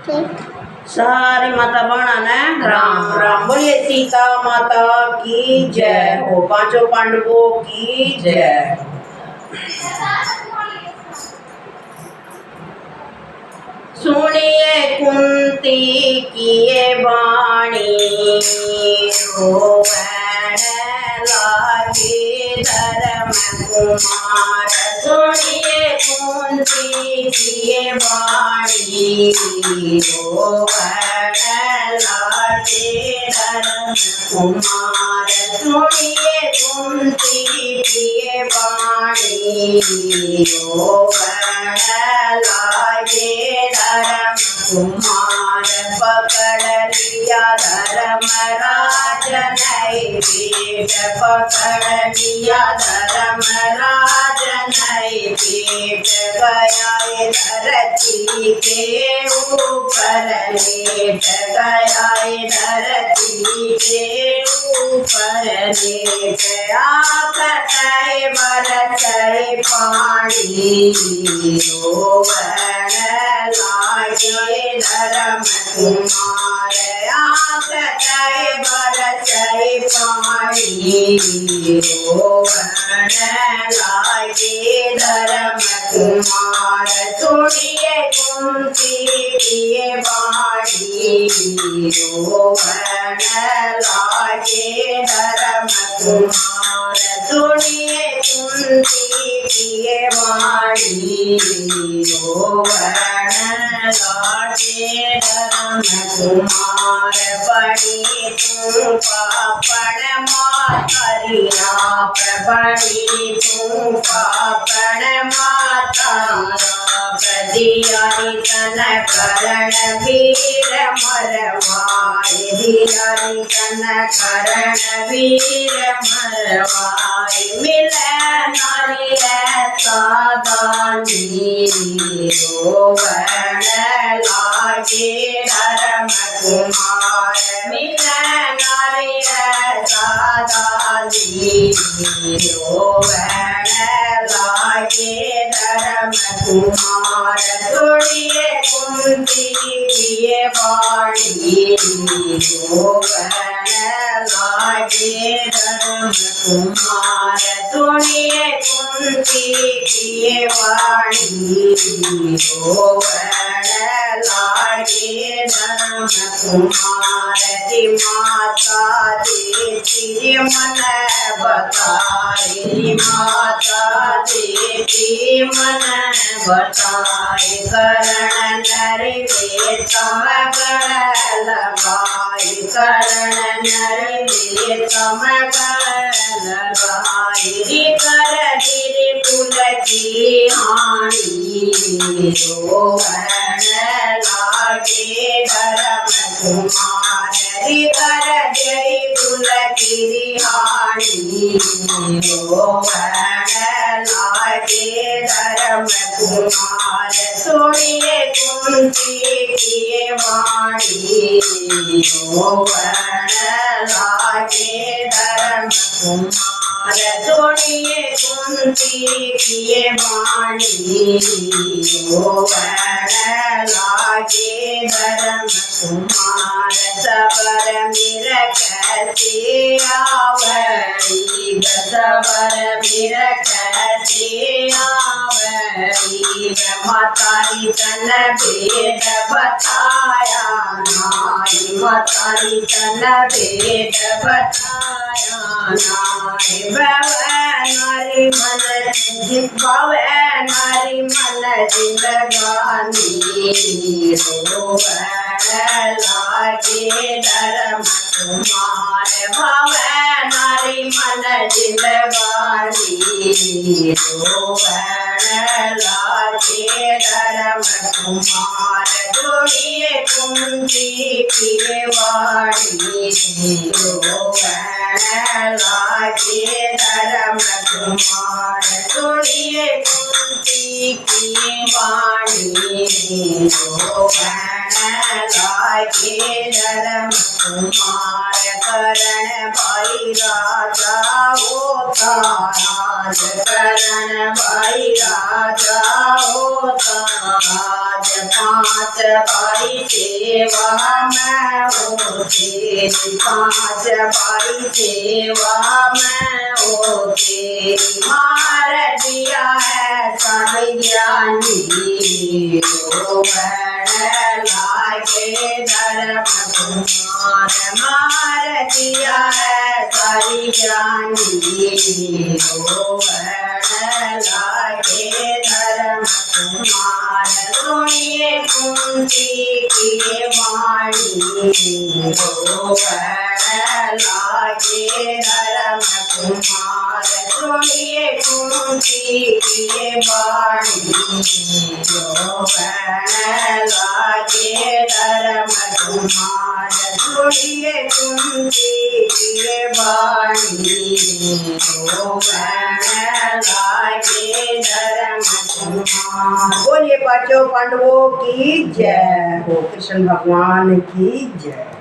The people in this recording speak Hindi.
सारी माता बहना ने राम राम बोलिए। सीता माता की जय हो। पांचों पांडवों की जय। सुनिए कुंती की ये वाणी, रोवण लागे धर्म कुमार। सुनिए कुंती की ये वाणी, रोवण लागे धर्म कुमार। सुनिए कुंती की ये वाणी, रोवण लागे धर्म कुमार। पकड़ लिया धर्मराज नई पीठ, पकड़ लिया धर्मराज नई पीठ। गया धरती के ऊपर लेट, गया धरती के ऊपर लेट। आकतई बरसई पानी, रोवण लागे धर्म कुमार। आकतई बरसई पानी, रोवण लागे धर्म कुमार। सुनिए कुंती की ये वाणी, रोवण लागे धर्म कुमार। सुनिए कुंती की ये वाणी, रोवण लागे धर्म कुमार। बड़ी तू पापड़ मातरिया, बड़ी तू पापड़ माता। दियारी तन करण वीर मरवाए, दियारी तन करण वीर मरवाए। मिले नारी सादानी, रोवण लागे धर्म कुमार। मिले नारी सादानी, रोवण लागे धर्म कुमार। सुनिए कुंती की ये वाणी, रोवण लागे धर्म कुमार। सुनिए कुंती की ये वाणी, रोवण लागे धर्म कुमार। माता देती मन बताए, माता देती मन बताए। करण नर में तमगण लगाए, करण नर में तमगण लगाए। कर गिर कुल की हानि, रोवण लागे धर्म कुमार। कर जय कुल की हानि, रोवण लागे धर्म कुमार। सुनिए कुंती की ये वाणी, रोवण लागे धर्म कुमार। सुनिए कुंती की ये वाणी, रोवण लागे धर्म कुमार। सबर मिर कैसे आवई, सबर मिर कैसे आवई। मातारी तन भेद बताया नाई, मातारी तन भेद बताया नाई। नारी मन जितवावे, नारी मन जिंदगानी, रोवण लागे धर्म कुमार। भवे नारी मन जिंदगानी, रोवण लागे धर्म कुमार। सुनिए कुंती की ये बाणी रोवण लागे धर्म कुमार सुनिए कुंती की वाणी रोवण लागे धर्म कुमार करण भाई राजा होता राज करण भाई राजा होता राज पांच भाई सेवा में होते पांच भाई सेवा में होते मार दिया है साढ़े ज्ञानी रोवण लागे धर्म कुमार मार दिया है सारी ज्ञानी रोवण लागे धर्म कुमार सुनिए कुंती की वाणी रोवण लागे धर्म कुमार सुनिए कुंती की वाणी रोवण लागे धर्म कुमार सुनिए कुंती की वाणी रोवण लागे धर्म कुमार। बोलिए पांचों पांडवों की जय हो, कृष्ण भगवान की जय।